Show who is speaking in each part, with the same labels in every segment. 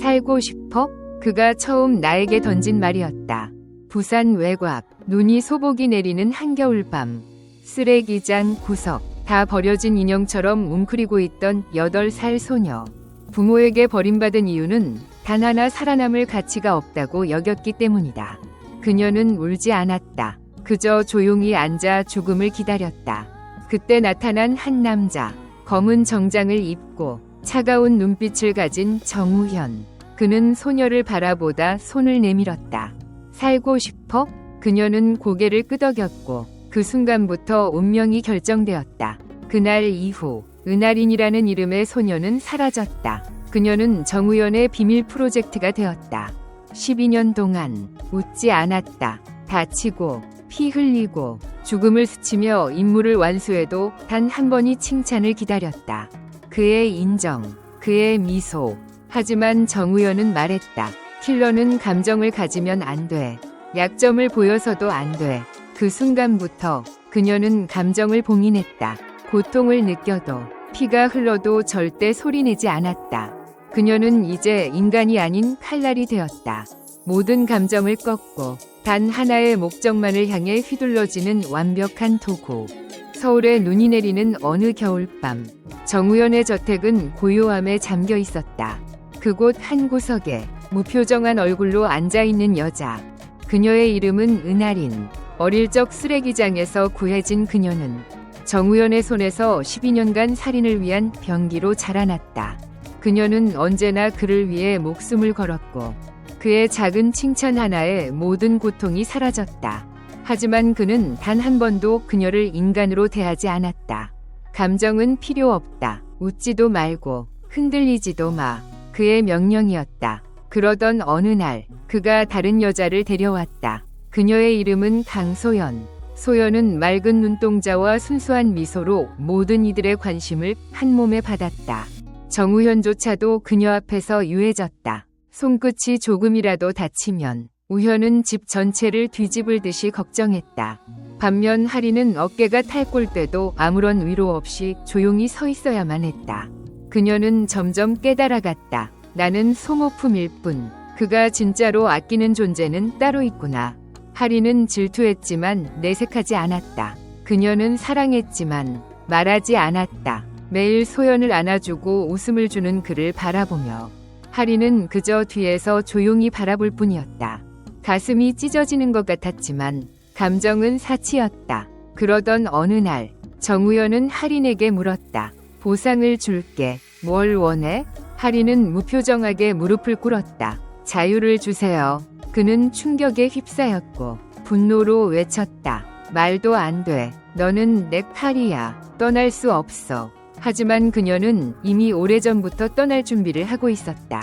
Speaker 1: 살고 싶어? 그가 처음 나에게 던진 말이었다. 부산 외곽, 눈이 소복이 내리는 한겨울밤, 쓰레기장 구석, 다 버려진 인형처럼 웅크리고 있던 8살 소녀. 부모에게 버림받은 이유는 단 하나 살아남을 가치가 없다고 여겼기 때문이다. 그녀는 울지 않았다. 그저 조용히 앉아 죽음을 기다렸다. 그때 나타난 한 남자, 검은 정장을 입고 차가운 눈빛을 가진 정우현. 그는 소녀를 바라보다 손을 내밀었다. 살고 싶어? 그녀는 고개를 끄덕였고 그 순간부터 운명이 결정되었다. 그날 이후 은하린이라는 이름의 소녀는 사라졌다. 그녀는 정우현의 비밀 프로젝트가 되었다. 12년 동안 웃지 않았다. 다치고 피 흘리고 죽음을 스치며 임무를 완수해도 단 한 번이 칭찬을 기다렸다. 그의 인정, 그의 미소. 하지만 정우현은 말했다. 킬러는 감정을 가지면 안 돼. 약점을 보여서도 안 돼. 그 순간부터 그녀는 감정을 봉인했다. 고통을 느껴도 피가 흘러도 절대 소리내지 않았다. 그녀는 이제 인간이 아닌 칼날이 되었다. 모든 감정을 꺾고 단 하나의 목적만을 향해 휘둘러지는 완벽한 도구. 서울에 눈이 내리는 어느 겨울밤, 정우현의 저택은 고요함에 잠겨 있었다. 그곳 한 구석에 무표정한 얼굴로 앉아있는 여자. 그녀의 이름은 은하린. 어릴 적 쓰레기장에서 구해진 그녀는 정우현의 손에서 12년간 살인을 위한 병기로 자라났다. 그녀는 언제나 그를 위해 목숨을 걸었고 그의 작은 칭찬 하나에 모든 고통이 사라졌다. 하지만 그는 단 한 번도 그녀를 인간으로 대하지 않았다. 감정은 필요 없다. 웃지도 말고 흔들리지도 마. 그의 명령이었다. 그러던 어느 날 그가 다른 여자를 데려왔다. 그녀의 이름은 강소연. 소연은 맑은 눈동자와 순수한 미소로 모든 이들의 관심을 한 몸에 받았다. 정우현조차도 그녀 앞에서 유해졌다. 손끝이 조금이라도 다치면 우현은 집 전체를 뒤집을 듯이 걱정했다. 반면 하리는 어깨가 탈골 때도 아무런 위로 없이 조용히 서 있어야만 했다. 그녀는 점점 깨달아갔다. 나는 소모품일 뿐. 그가 진짜로 아끼는 존재는 따로 있구나. 하리는 질투했지만 내색하지 않았다. 그녀는 사랑했지만 말하지 않았다. 매일 소연을 안아주고 웃음을 주는 그를 바라보며 하리는 그저 뒤에서 조용히 바라볼 뿐이었다. 가슴이 찢어지는 것 같았지만 감정은 사치였다. 그러던 어느 날 정우현은 하린에게 물었다. 보상을 줄게. 뭘 원해? 하린은 무표정하게 무릎을 꿇었다. 자유를 주세요. 그는 충격에 휩싸였고 분노로 외쳤다. 말도 안 돼. 너는 내 칼이야. 떠날 수 없어. 하지만 그녀는 이미 오래전부터 떠날 준비를 하고 있었다.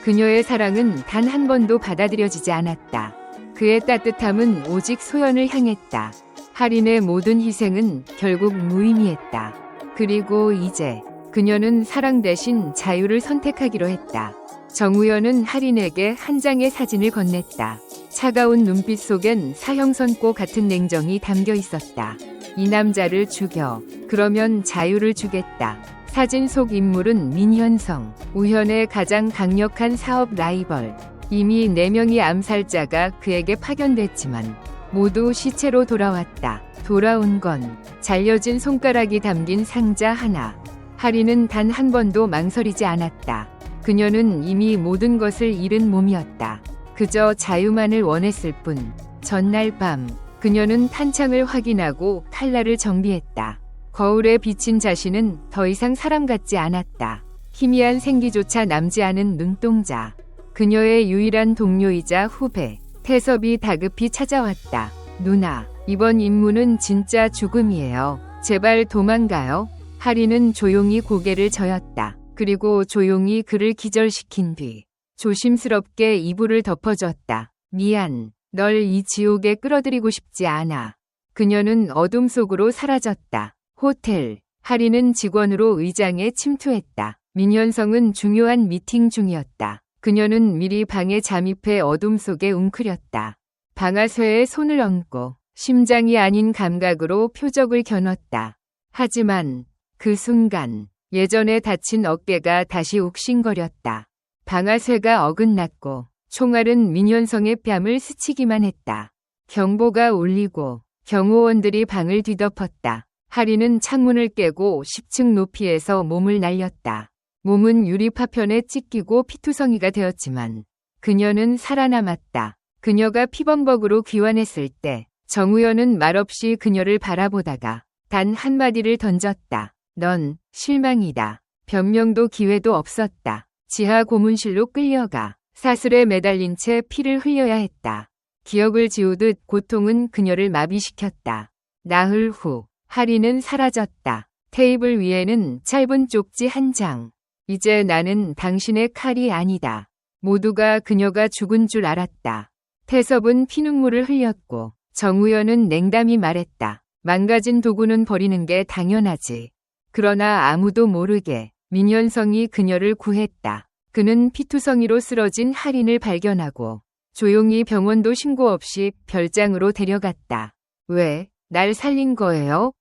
Speaker 1: 그녀의 사랑은 단 한 번도 받아들여지지 않았다. 그의 따뜻함은 오직 소연을 향했다. 하린의 모든 희생은 결국 무의미했다. 그리고 이제 그녀는 사랑 대신 자유를 선택하기로 했다. 정우현은 하린에게 한 장의 사진을 건넸다. 차가운 눈빛 속엔 사형선고 같은 냉정이 담겨 있었다. 이 남자를 죽여. 그러면 자유를 주겠다. 사진 속 인물은 민현성, 우현의 가장 강력한 사업 라이벌. 이미 4명의 암살자가 그에게 파견됐지만 모두 시체로 돌아왔다. 돌아온 건 잘려진 손가락이 담긴 상자 하나. 하리는 단 한 번도 망설이지 않았다. 그녀는 이미 모든 것을 잃은 몸이었다. 그저 자유만을 원했을 뿐. 전날 밤 그녀는 탄창을 확인하고 칼날을 정비했다. 거울에 비친 자신은 더 이상 사람 같지 않았다. 희미한 생기조차 남지 않은 눈동자. 그녀의 유일한 동료이자 후배 태섭이 다급히 찾아왔다. 누나, 이번 임무는 진짜 죽음이에요. 제발 도망가요. 하리는 조용히 고개를 저었다. 그리고 조용히 그를 기절시킨 뒤 조심스럽게 이불을 덮어줬다. 미안. 널 이 지옥에 끌어들이고 싶지 않아. 그녀는 어둠 속으로 사라졌다. 호텔. 하리는 직원으로 의장에 침투했다. 민현성은 중요한 미팅 중이었다. 그녀는 미리 방에 잠입해 어둠 속에 웅크렸다. 방아쇠에 손을 얹고 심장이 아닌 감각으로 표적을 겨눴다. 하지만 그 순간 예전에 다친 어깨가 다시 욱신거렸다. 방아쇠가 어긋났고 총알은 민현성의 뺨을 스치기만 했다. 경보가 울리고 경호원들이 방을 뒤덮었다. 하리는 창문을 깨고 10층 높이에서 몸을 날렸다. 몸은 유리 파편에 찢기고 피투성이가 되었지만 그녀는 살아남았다. 그녀가 피범벅으로 귀환했을 때 정우현은 말없이 그녀를 바라보다가 단 한마디를 던졌다. 넌 실망이다. 변명도 기회도 없었다. 지하 고문실로 끌려가 사슬에 매달린 채 피를 흘려야 했다. 기억을 지우듯 고통은 그녀를 마비시켰다. 나흘 후 하리는 사라졌다. 테이블 위에는 짧은 쪽지 한 장. 이제 나는 당신의 칼이 아니다. 모두가 그녀가 죽은 줄 알았다. 태섭은 피눈물을 흘렸고 정우현은 냉담히 말했다. 망가진 도구는 버리는 게 당연하지. 그러나 아무도 모르게 민현성이 그녀를 구했다. 그는 피투성이로 쓰러진 할인을 발견하고 조용히 병원도 신고 없이 별장으로 데려갔다. 왜 날 살린 거예요?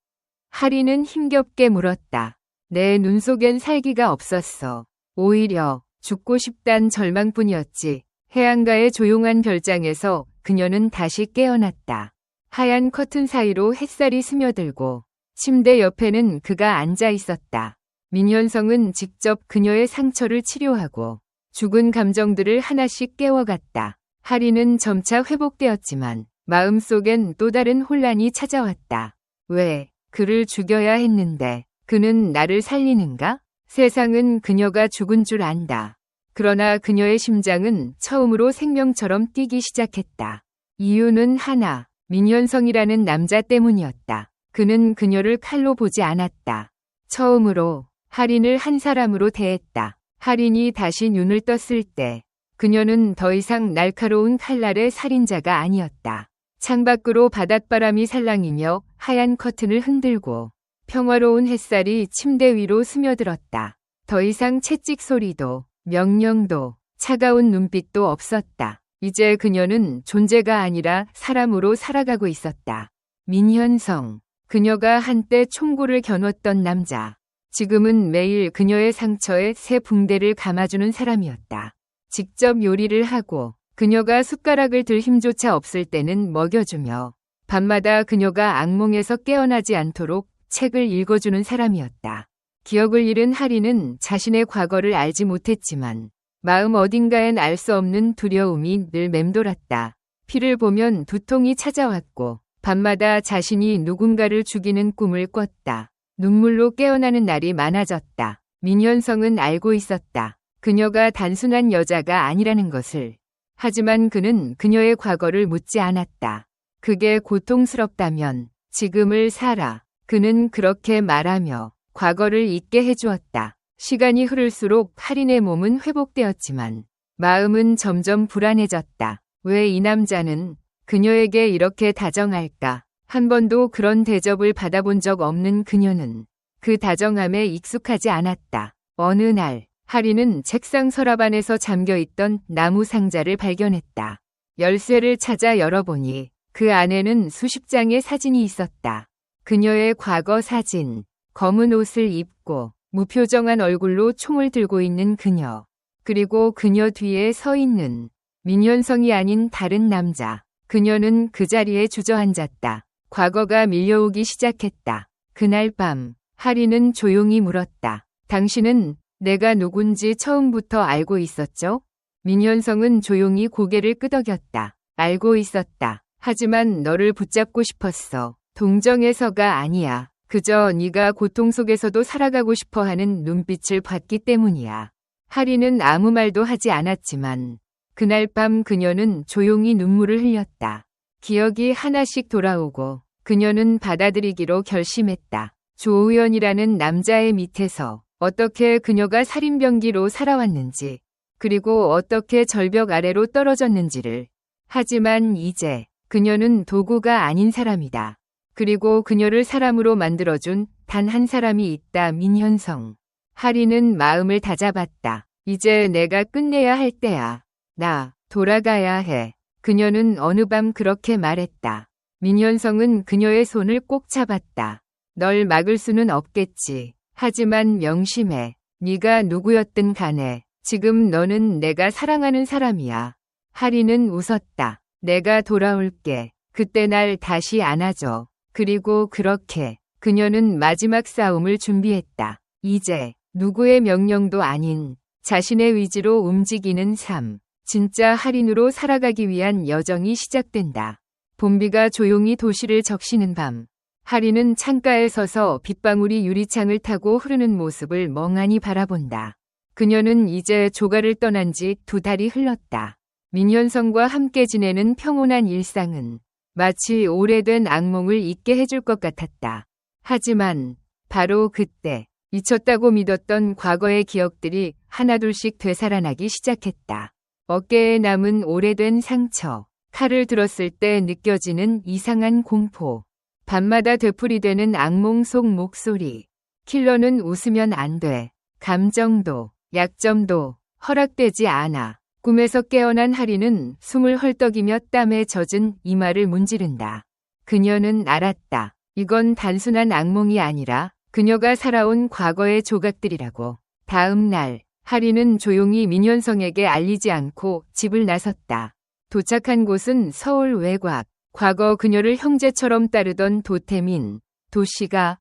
Speaker 1: 할인은 힘겹게 물었다. 내 눈 속엔 살기가 없었어. 오히려 죽고 싶단 절망뿐이었지. 해안가의 조용한 별장에서 그녀는 다시 깨어났다. 하얀 커튼 사이로 햇살이 스며들고 침대 옆에는 그가 앉아 있었다. 민현성은 직접 그녀의 상처를 치료하고 죽은 감정들을 하나씩 깨워갔다. 할인은 점차 회복되었지만 마음속엔 또 다른 혼란이 찾아왔다. 왜 그를 죽여야 했는데 그는 나를 살리는가? 세상은 그녀가 죽은 줄 안다. 그러나 그녀의 심장은 처음으로 생명처럼 뛰기 시작했다. 이유는 하나, 민현성이라는 남자 때문이었다. 그는 그녀를 칼로 보지 않았다. 처음으로 할인을 한 사람으로 대했다. 할인이 다시 눈을 떴을 때 그녀는 더 이상 날카로운 칼날의 살인자가 아니었다. 창밖으로 바닷바람이 살랑이며 하얀 커튼을 흔들고 평화로운 햇살이 침대 위로 스며들었다. 더 이상 채찍 소리도 명령도 차가운 눈빛도 없었다. 이제 그녀는 존재가 아니라 사람으로 살아가고 있었다. 민현성. 그녀가 한때 총구를 겨눴던 남자. 지금은 매일 그녀의 상처에 새 붕대를 감아주는 사람이었다. 직접 요리를 하고 그녀가 숟가락을 들 힘조차 없을 때는 먹여주며 밤마다 그녀가 악몽에서 깨어나지 않도록 책을 읽어주는 사람이었다. 기억을 잃은 하리는 자신의 과거를 알지 못했지만 마음 어딘가엔 알 수 없는 두려움이 늘 맴돌았다. 피를 보면 두통이 찾아왔고 밤마다 자신이 누군가를 죽이는 꿈을 꿨다. 눈물로 깨어나는 날이 많아졌다. 민현성은 알고 있었다. 그녀가 단순한 여자가 아니라는 것을. 하지만 그는 그녀의 과거를 묻지 않았다. 그게 고통스럽다면 지금을 살아. 그는 그렇게 말하며 과거를 잊게 해주었다. 시간이 흐를수록 할인의 몸은 회복되었지만 마음은 점점 불안해졌다. 왜 이 남자는 그녀에게 이렇게 다정할까? 한 번도 그런 대접을 받아본 적 없는 그녀는 그 다정함에 익숙하지 않았다. 어느 날 할인은 책상 서랍 안에서 잠겨있던 나무 상자를 발견했다. 열쇠를 찾아 열어보니 그 안에는 수십 장의 사진이 있었다. 그녀의 과거 사진, 검은 옷을 입고 무표정한 얼굴로 총을 들고 있는 그녀, 그리고 그녀 뒤에 서 있는 민현성이 아닌 다른 남자. 그녀는 그 자리에 주저앉았다. 과거가 밀려오기 시작했다. 그날 밤 할인은 조용히 물었다. 당신은 내가 누군지 처음부터 알고 있었죠? 민현성은 조용히 고개를 끄덕였다. 알고 있었다. 하지만 너를 붙잡고 싶었어. 동정에서가 아니야. 그저 네가 고통 속에서도 살아가고 싶어하는 눈빛을 봤기 때문이야. 할인은 아무 말도 하지 않았지만 그날 밤 그녀는 조용히 눈물을 흘렸다. 기억이 하나씩 돌아오고 그녀는 받아들이기로 결심했다. 조우현이라는 남자의 밑에서 어떻게 그녀가 살인병기로 살아왔는지, 그리고 어떻게 절벽 아래로 떨어졌는지를. 하지만 이제 그녀는 도구가 아닌 사람이다. 그리고 그녀를 사람으로 만들어준 단 한 사람이 있다. 민현성. 할인은 마음을 다잡았다. 이제 내가 끝내야 할 때야. 나 돌아가야 해. 그녀는 어느 밤 그렇게 말했다. 민현성은 그녀의 손을 꼭 잡았다. 널 막을 수는 없겠지. 하지만 명심해. 네가 누구였든 간에 지금 너는 내가 사랑하는 사람이야. 하리는 웃었다. 내가 돌아올게. 그때 날 다시 안아줘. 그리고 그렇게 그녀는 마지막 싸움을 준비했다. 이제 누구의 명령도 아닌 자신의 의지로 움직이는 삶. 진짜 할인으로 살아가기 위한 여정이 시작된다. 봄비가 조용히 도시를 적시는 밤. 할인은 창가에 서서 빗방울이 유리창을 타고 흐르는 모습을 멍하니 바라본다. 그녀는 이제 조가를 떠난 지 2달이 흘렀다. 민현성과 함께 지내는 평온한 일상은 마치 오래된 악몽을 잊게 해줄 것 같았다. 하지만 바로 그때 잊혔다고 믿었던 과거의 기억들이 하나둘씩 되살아나기 시작했다. 어깨에 남은 오래된 상처, 칼을 들었을 때 느껴지는 이상한 공포, 밤마다 되풀이되는 악몽 속 목소리. 킬러는 웃으면 안 돼. 감정도, 약점도 허락되지 않아. 꿈에서 깨어난 하리는 숨을 헐떡이며 땀에 젖은 이마를 문지른다. 그녀는 알았다. 이건 단순한 악몽이 아니라 그녀가 살아온 과거의 조각들이라고. 다음 날, 하리는 조용히 민현성에게 알리지 않고 집을 나섰다. 도착한 곳은 서울 외곽. 과거 그녀를 형제처럼 따르던 도태민, 도씨가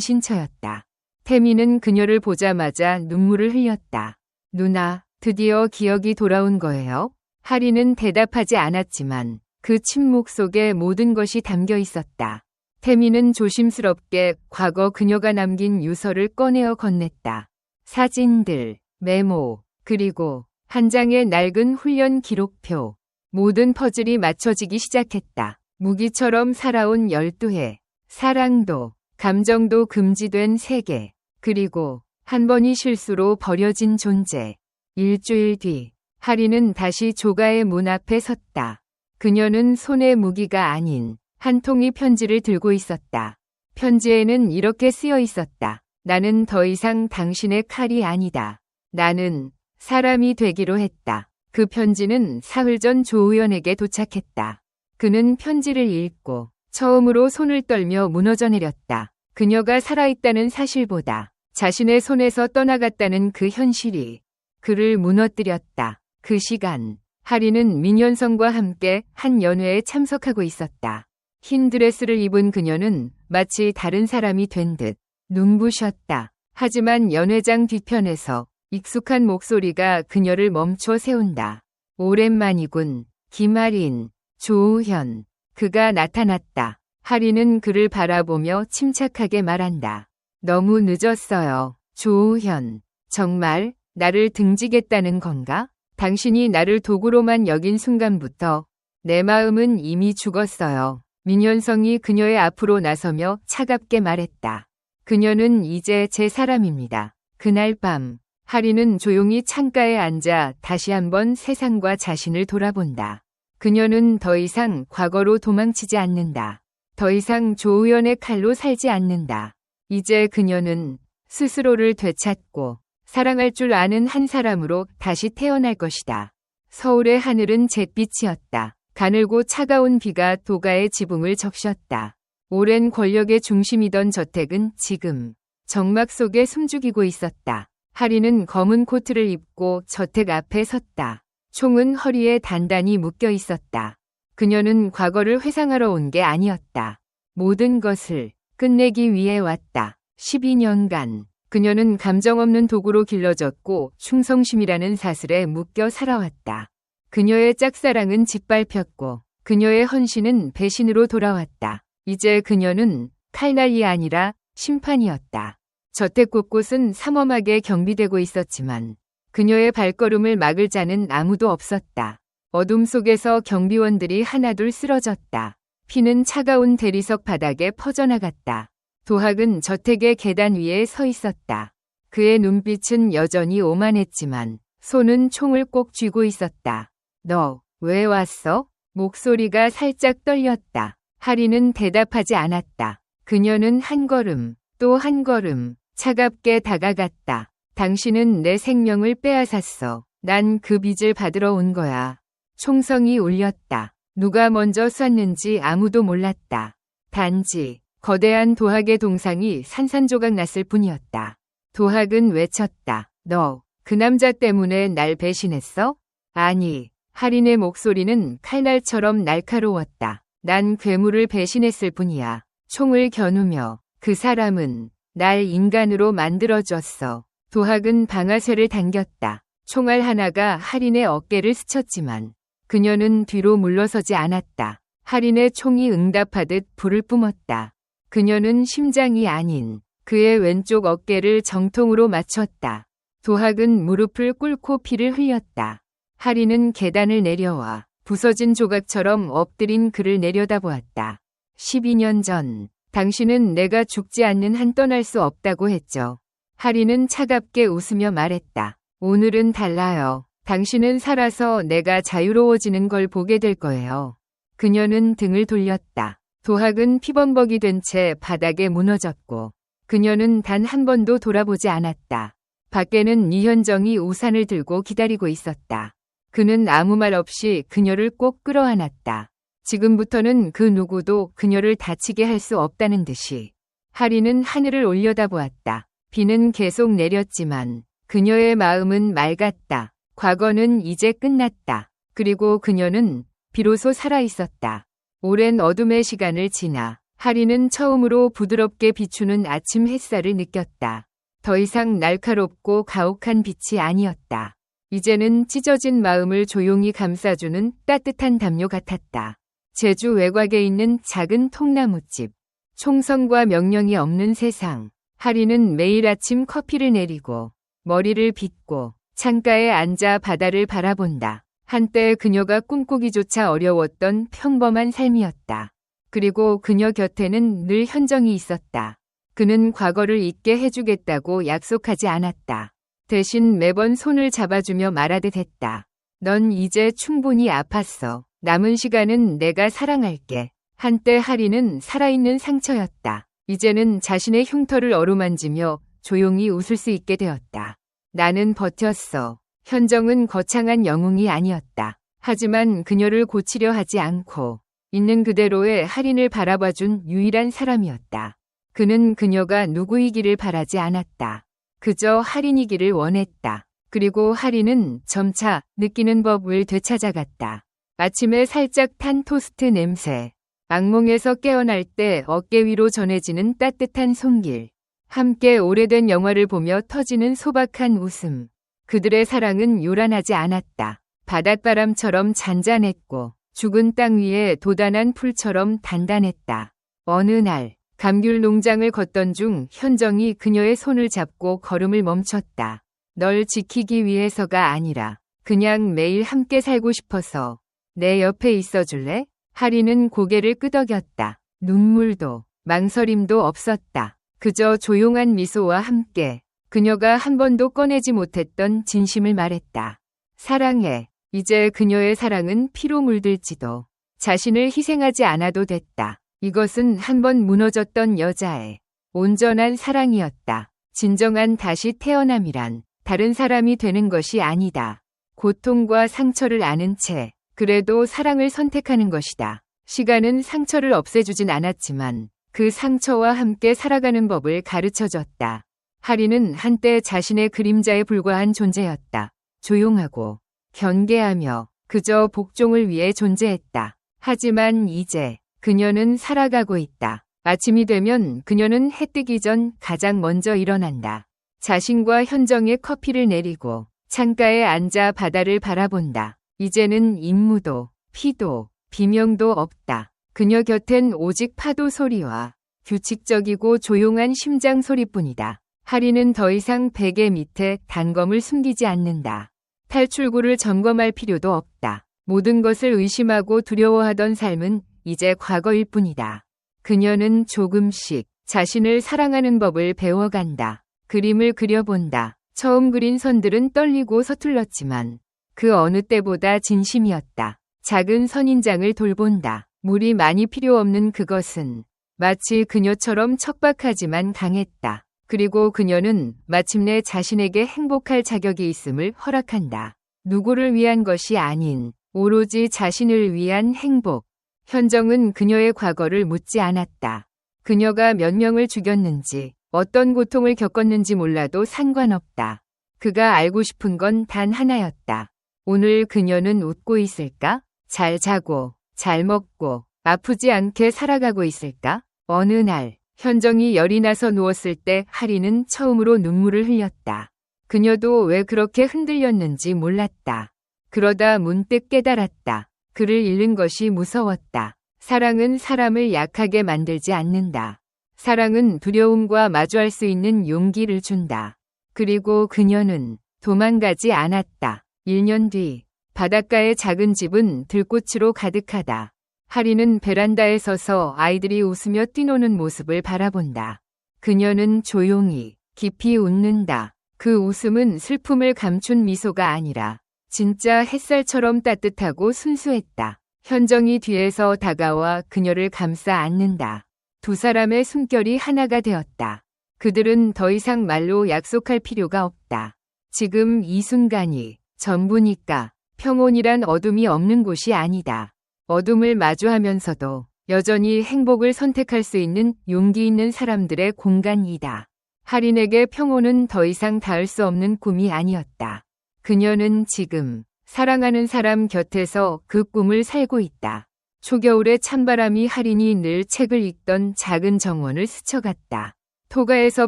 Speaker 1: 위은신처였다. 태민은 그녀를 보자마자 눈물을 흘렸다. 누나, 드디어 기억이 돌아온 거예요? 하리는 대답하지 않았지만 그 침묵 속에 모든 것이 담겨 있었다. 태민은 조심스럽게 과거 그녀가 남긴 유서를 꺼내어 건넸다. 사진들, 메모, 그리고 한 장의 낡은 훈련 기록표. 모든 퍼즐이 맞춰지기 시작했다. 무기처럼 살아온 12해. 사랑도, 감정도 금지된 세계. 그리고 한 번이 실수로 버려진 존재. 일주일 뒤, 하리는 다시 조가의 문 앞에 섰다. 그녀는 손에 무기가 아닌 한 통의 편지를 들고 있었다. 편지에는 이렇게 쓰여 있었다. 나는 더 이상 당신의 칼이 아니다. 나는 사람이 되기로 했다. 그 편지는 사흘 전 조우연에게 도착했다. 그는 편지를 읽고 처음으로 손을 떨며 무너져 내렸다. 그녀가 살아있다는 사실보다 자신의 손에서 떠나갔다는 그 현실이 그를 무너뜨렸다. 그 시간, 하리는 민현성과 함께 한 연회에 참석하고 있었다. 흰 드레스를 입은 그녀는 마치 다른 사람이 된 듯 눈부셨다. 하지만 연회장 뒤편에서 익숙한 목소리가 그녀를 멈춰 세운다. 오랜만이군. 김아린, 조우현. 그가 나타났다. 하리는 그를 바라보며 침착하게 말한다. 너무 늦었어요. 조우현. 정말 나를 등지겠다는 건가? 당신이 나를 도구로만 여긴 순간부터 내 마음은 이미 죽었어요. 민현성이 그녀의 앞으로 나서며 차갑게 말했다. 그녀는 이제 제 사람입니다. 그날 밤, 하리는 조용히 창가에 앉아 다시 한번 세상과 자신을 돌아본다. 그녀는 더 이상 과거로 도망치지 않는다. 더 이상 조우연의 칼로 살지 않는다. 이제 그녀는 스스로를 되찾고 사랑할 줄 아는 한 사람으로 다시 태어날 것이다. 서울의 하늘은 잿빛이었다. 가늘고 차가운 비가 도가의 지붕을 적셨다. 오랜 권력의 중심이던 저택은 지금 정막 속에 숨죽이고 있었다. 하리는 검은 코트를 입고 저택 앞에 섰다. 총은 허리에 단단히 묶여 있었다. 그녀는 과거를 회상하러 온 게 아니었다. 모든 것을 끝내기 위해 왔다. 12년간 그녀는 감정 없는 도구로 길러졌고 충성심이라는 사슬에 묶여 살아왔다. 그녀의 짝사랑은 짓밟혔고 그녀의 헌신은 배신으로 돌아왔다. 이제 그녀는 칼날이 아니라 심판이었다. 저택 곳곳은 삼엄하게 경비되고 있었지만 그녀의 발걸음을 막을 자는 아무도 없었다. 어둠 속에서 경비원들이 하나둘 쓰러졌다. 피는 차가운 대리석 바닥에 퍼져나갔다. 도학은 저택의 계단 위에 서 있었다. 그의 눈빛은 여전히 오만했지만 손은 총을 꼭 쥐고 있었다. 너 왜 왔어? 목소리가 살짝 떨렸다. 하리는 대답하지 않았다. 그녀는 한 걸음, 또 한 걸음 차갑게 다가갔다. 당신은 내 생명을 빼앗았어. 난 그 빚을 받으러 온 거야. 총성이 울렸다. 누가 먼저 쐈는지 아무도 몰랐다. 단지 거대한 도학의 동상이 산산조각 났을 뿐이었다. 도학은 외쳤다. 너, 그 남자 때문에 날 배신했어? 아니, 할인의 목소리는 칼날처럼 날카로웠다. 난 괴물을 배신했을 뿐이야. 총을 겨누며 그 사람은 날 인간으로 만들어줬어. 도학은 방아쇠를 당겼다. 총알 하나가 할인의 어깨를 스쳤지만 그녀는 뒤로 물러서지 않았다. 할인의 총이 응답하듯 불을 뿜었다. 그녀는 심장이 아닌 그의 왼쪽 어깨를 정통으로 맞췄다. 도학은 무릎을 꿇고 피를 흘렸다. 할인은 계단을 내려와 부서진 조각처럼 엎드린 그를 내려다보았다. 12년 전, 당신은 내가 죽지 않는 한 떠날 수 없다고 했죠. 할인은 차갑게 웃으며 말했다. 오늘은 달라요. 당신은 살아서 내가 자유로워지는 걸 보게 될 거예요. 그녀는 등을 돌렸다. 도학은 피범벅이 된 채 바닥에 무너졌고 그녀는 단 한 번도 돌아보지 않았다. 밖에는 이현정이 우산을 들고 기다리고 있었다. 그는 아무 말 없이 그녀를 꼭 끌어안았다. 지금부터는 그 누구도 그녀를 다치게 할 수 없다는 듯이. 할인은 하늘을 올려다보았다. 비는 계속 내렸지만 그녀의 마음은 맑았다. 과거는 이제 끝났다. 그리고 그녀는 비로소 살아있었다. 오랜 어둠의 시간을 지나 할인은 처음으로 부드럽게 비추는 아침 햇살을 느꼈다. 더 이상 날카롭고 가혹한 빛이 아니었다. 이제는 찢어진 마음을 조용히 감싸주는 따뜻한 담요 같았다. 제주 외곽에 있는 작은 통나무집. 총성과 명령이 없는 세상. 할인은 매일 아침 커피를 내리고 머리를 빗고 창가에 앉아 바다를 바라본다. 한때 그녀가 꿈꾸기조차 어려웠던 평범한 삶이었다. 그리고 그녀 곁에는 늘 현정이 있었다. 그는 과거를 잊게 해주겠다고 약속하지 않았다. 대신 매번 손을 잡아주며 말하듯 했다. 넌 이제 충분히 아팠어. 남은 시간은 내가 사랑할게. 한때 할인은 살아있는 상처였다. 이제는 자신의 흉터를 어루만지며 조용히 웃을 수 있게 되었다. 나는 버텼어. 현정은 거창한 영웅이 아니었다. 하지만 그녀를 고치려 하지 않고 있는 그대로의 할인을 바라봐준 유일한 사람이었다. 그는 그녀가 누구이기를 바라지 않았다. 그저 할인이기를 원했다. 그리고 할인은 점차 느끼는 법을 되찾아갔다. 아침에 살짝 탄 토스트 냄새. 악몽에서 깨어날 때 어깨 위로 전해지는 따뜻한 손길. 함께 오래된 영화를 보며 터지는 소박한 웃음. 그들의 사랑은 요란하지 않았다. 바닷바람처럼 잔잔했고 죽은 땅 위에 돋아난 풀처럼 단단했다. 어느 날 감귤 농장을 걷던 중 현정이 그녀의 손을 잡고 걸음을 멈췄다. 널 지키기 위해서가 아니라 그냥 매일 함께 살고 싶어서 내 옆에 있어줄래? 할인은 고개를 끄덕였다. 눈물도 망설임도 없었다. 그저 조용한 미소와 함께 그녀가 한 번도 꺼내지 못했던 진심을 말했다. 사랑해. 이제 그녀의 사랑은 피로 물들지도 자신을 희생하지 않아도 됐다. 이것은 한 번 무너졌던 여자의 온전한 사랑이었다. 진정한 다시 태어남이란 다른 사람이 되는 것이 아니다. 고통과 상처를 아는 채 그래도 사랑을 선택하는 것이다. 시간은 상처를 없애주진 않았지만 그 상처와 함께 살아가는 법을 가르쳐줬다. 할인은 한때 자신의 그림자에 불과한 존재였다. 조용하고 경계하며 그저 복종을 위해 존재했다. 하지만 이제 그녀는 살아가고 있다. 아침이 되면 그녀는 해 뜨기 전 가장 먼저 일어난다. 자신과 현정의 커피를 내리고 창가에 앉아 바다를 바라본다. 이제는 임무도 피도 비명도 없다. 그녀 곁엔 오직 파도 소리와 규칙적이고 조용한 심장 소리뿐이다. 할인은 더 이상 베개 밑에 단검을 숨기지 않는다. 탈출구를 점검할 필요도 없다. 모든 것을 의심하고 두려워하던 삶은 이제 과거일 뿐이다. 그녀는 조금씩 자신을 사랑하는 법을 배워간다. 그림을 그려본다. 처음 그린 선들은 떨리고 서툴렀지만 그 어느 때보다 진심이었다. 작은 선인장을 돌본다. 물이 많이 필요 없는 그것은 마치 그녀처럼 척박하지만 강했다. 그리고 그녀는 마침내 자신에게 행복할 자격이 있음을 허락한다. 누구를 위한 것이 아닌 오로지 자신을 위한 행복. 현정은 그녀의 과거를 묻지 않았다. 그녀가 몇 명을 죽였는지, 어떤 고통을 겪었는지 몰라도 상관없다. 그가 알고 싶은 건 단 하나였다. 오늘 그녀는 웃고 있을까? 잘 자고, 잘 먹고, 아프지 않게 살아가고 있을까? 어느 날, 현정이 열이 나서 누웠을 때 하리는 처음으로 눈물을 흘렸다. 그녀도 왜 그렇게 흔들렸는지 몰랐다. 그러다 문득 깨달았다. 그를 잃는 것이 무서웠다. 사랑은 사람을 약하게 만들지 않는다. 사랑은 두려움과 마주할 수 있는 용기를 준다. 그리고 그녀는 도망가지 않았다. 1년 뒤, 바닷가의 작은 집은 들꽃으로 가득하다. 하리는 베란다에 서서 아이들이 웃으며 뛰노는 모습을 바라본다. 그녀는 조용히, 깊이 웃는다. 그 웃음은 슬픔을 감춘 미소가 아니라 진짜 햇살처럼 따뜻하고 순수했다. 현정이 뒤에서 다가와 그녀를 감싸 안는다. 두 사람의 숨결이 하나가 되었다. 그들은 더 이상 말로 약속할 필요가 없다. 지금 이 순간이 전부니까. 평온이란 어둠이 없는 곳이 아니다. 어둠을 마주하면서도 여전히 행복을 선택할 수 있는 용기 있는 사람들의 공간이다. 하린에게 평온은 더 이상 닿을 수 없는 꿈이 아니었다. 그녀는 지금 사랑하는 사람 곁에서 그 꿈을 살고 있다. 초겨울의 찬바람이 하린이 늘 책을 읽던 작은 정원을 스쳐갔다. 토가에서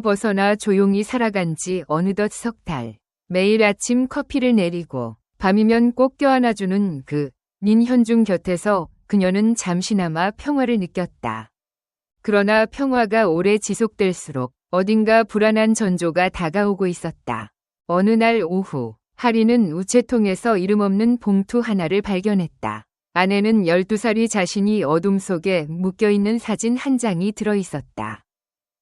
Speaker 1: 벗어나 조용히 살아간 지 어느덧 석 달. 매일 아침 커피를 내리고 밤이면 꼭 껴안아주는 그 민현중 곁에서 그녀는 잠시나마 평화를 느꼈다. 그러나 평화가 오래 지속될수록 어딘가 불안한 전조가 다가오고 있었다. 어느 날 오후, 하리는 우체통에서 이름 없는 봉투 하나를 발견했다. 안에는 12살이 자신이 어둠 속에 묶여있는 사진 한 장이 들어있었다.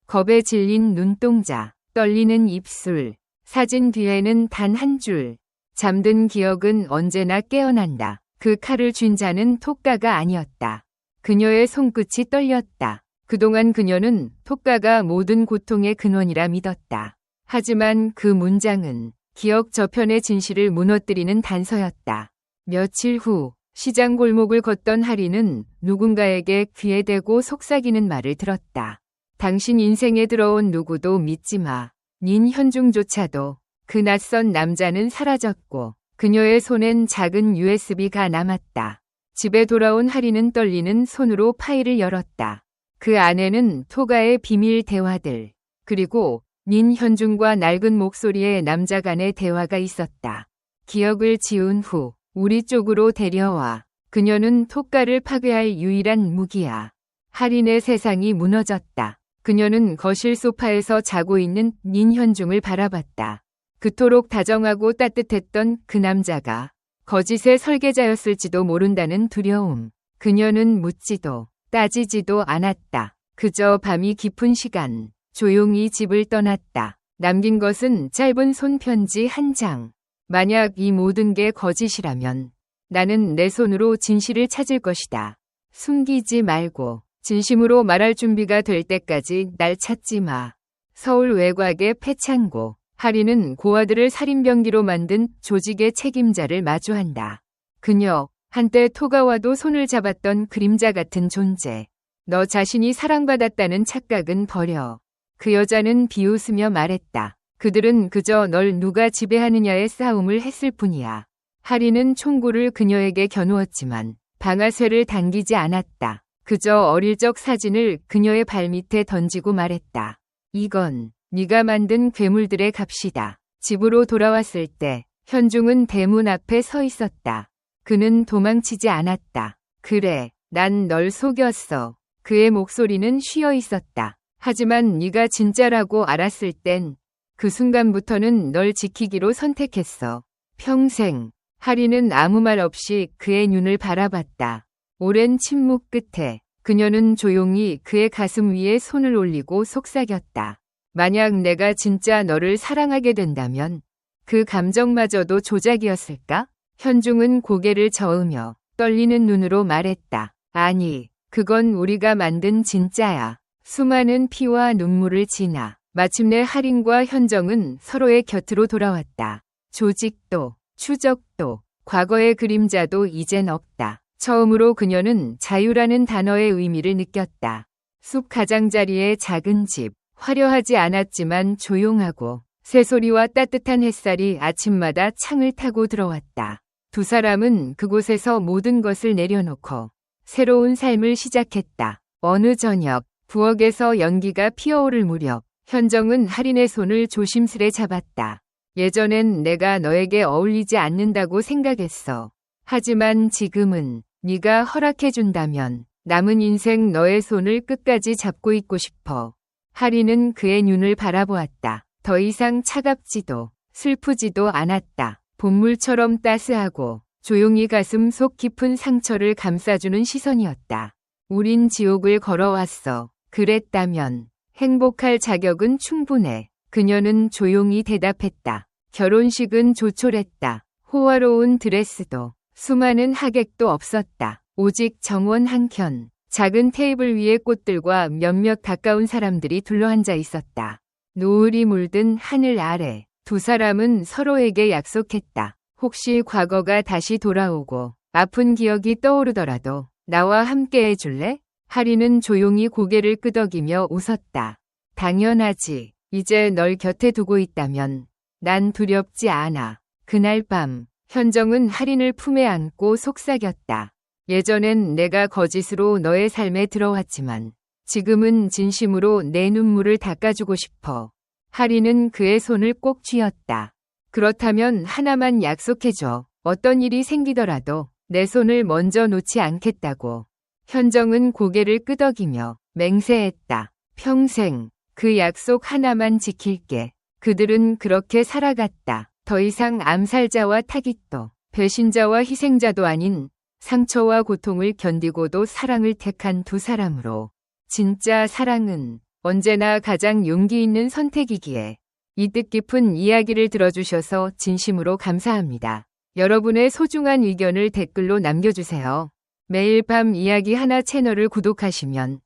Speaker 1: 겁에 질린 눈동자, 떨리는 입술, 사진 뒤에는 단 한 줄. 잠든 기억은 언제나 깨어난다. 그 칼을 쥔 자는 톡가가 아니었다. 그녀의 손끝이 떨렸다. 그동안 그녀는 톡가가 모든 고통의 근원이라 믿었다. 하지만 그 문장은 기억 저편의 진실을 무너뜨리는 단서였다. 며칠 후 시장 골목을 걷던 하리는 누군가에게 귀에 대고 속삭이는 말을 들었다. 당신 인생에 들어온 누구도 믿지 마. 민현중조차도. 그 낯선 남자는 사라졌고 그녀의 손엔 작은 USB가 남았다. 집에 돌아온 하리는 떨리는 손으로 파일을 열었다. 그 안에는 토가의 비밀 대화들, 그리고 민현중과 낡은 목소리의 남자 간의 대화가 있었다. 기억을 지운 후 우리 쪽으로 데려와. 그녀는 토가를 파괴할 유일한 무기야. 하린의 세상이 무너졌다. 그녀는 거실 소파에서 자고 있는 민현중을 바라봤다. 그토록 다정하고 따뜻했던 그 남자가 거짓의 설계자였을지도 모른다는 두려움. 그녀는 묻지도 따지지도 않았다. 그저 밤이 깊은 시간, 조용히 집을 떠났다. 남긴 것은 짧은 손편지 한 장. 만약 이 모든 게 거짓이라면 나는 내 손으로 진실을 찾을 것이다. 숨기지 말고 진심으로 말할 준비가 될 때까지 날 찾지 마. 서울 외곽의 폐창고. 하리는 고아들을 살인병기로 만든 조직의 책임자를 마주한다. 그녀, 한때 토가와도 손을 잡았던 그림자 같은 존재. 너 자신이 사랑받았다는 착각은 버려. 그 여자는 비웃으며 말했다. 그들은 그저 널 누가 지배하느냐의 싸움을 했을 뿐이야. 하리는 총구를 그녀에게 겨누었지만 방아쇠를 당기지 않았다. 그저 어릴 적 사진을 그녀의 발밑에 던지고 말했다. 이건 네가 만든 괴물들의 값이다. 집으로 돌아왔을 때 현중은 대문 앞에 서 있었다. 그는 도망치지 않았다. 그래, 난 널 속였어. 그의 목소리는 쉬어 있었다. 하지만 네가 진짜라고 알았을 땐 그 순간부터는 널 지키기로 선택했어. 평생. 하리는 아무 말 없이 그의 눈을 바라봤다. 오랜 침묵 끝에 그녀는 조용히 그의 가슴 위에 손을 올리고 속삭였다. 만약 내가 진짜 너를 사랑하게 된다면 그 감정마저도 조작이었을까? 현중은 고개를 저으며 떨리는 눈으로 말했다. 아니, 그건 우리가 만든 진짜야. 수많은 피와 눈물을 지나 마침내 하린과 현정은 서로의 곁으로 돌아왔다. 조직도, 추적도, 과거의 그림자도 이젠 없다. 처음으로 그녀는 자유라는 단어의 의미를 느꼈다. 숲 가장자리의 작은 집, 화려하지 않았지만 조용하고 새소리와 따뜻한 햇살이 아침마다 창을 타고 들어왔다. 두 사람은 그곳에서 모든 것을 내려놓고 새로운 삶을 시작했다. 어느 저녁, 부엌에서 연기가 피어오를 무렵, 현정은 할인의 손을 조심스레 잡았다. 예전엔 내가 너에게 어울리지 않는다고 생각했어. 하지만 지금은 네가 허락해준다면 남은 인생 너의 손을 끝까지 잡고 있고 싶어. 할인은 그의 눈을 바라보았다. 더 이상 차갑지도 슬프지도 않았다. 봄물처럼 따스하고 조용히 가슴 속 깊은 상처를 감싸주는 시선이었다. 우린 지옥을 걸어왔어. 그랬다면 행복할 자격은 충분해. 그녀는 조용히 대답했다. 결혼식은 조촐했다. 호화로운 드레스도 수많은 하객도 없었다. 오직 정원 한켠, 작은 테이블 위에 꽃들과 몇몇 가까운 사람들이 둘러앉아 있었다. 노을이 물든 하늘 아래 두 사람은 서로에게 약속했다. 혹시 과거가 다시 돌아오고 아픈 기억이 떠오르더라도 나와 함께 해줄래? 할인은 조용히 고개를 끄덕이며 웃었다. 당연하지. 이제 널 곁에 두고 있다면 난 두렵지 않아. 그날 밤, 현정은 할인을 품에 안고 속삭였다. 예전엔 내가 거짓으로 너의 삶에 들어왔지만 지금은 진심으로 내 눈물을 닦아주고 싶어. 할인은 그의 손을 꼭 쥐었다. 그렇다면 하나만 약속해줘. 어떤 일이 생기더라도 내 손을 먼저 놓지 않겠다고. 현정은 고개를 끄덕이며 맹세했다. 평생 그 약속 하나만 지킬게. 그들은 그렇게 살아갔다. 더 이상 암살자와 타깃도 배신자와 희생자도 아닌 상처와 고통을 견디고도 사랑을 택한 두 사람으로. 진짜 사랑은 언제나 가장 용기 있는 선택이기에. 이 뜻깊은 이야기를 들어주셔서 진심으로 감사합니다. 여러분의 소중한 의견을 댓글로 남겨주세요. 매일 밤 이야기 하나 채널을 구독하시면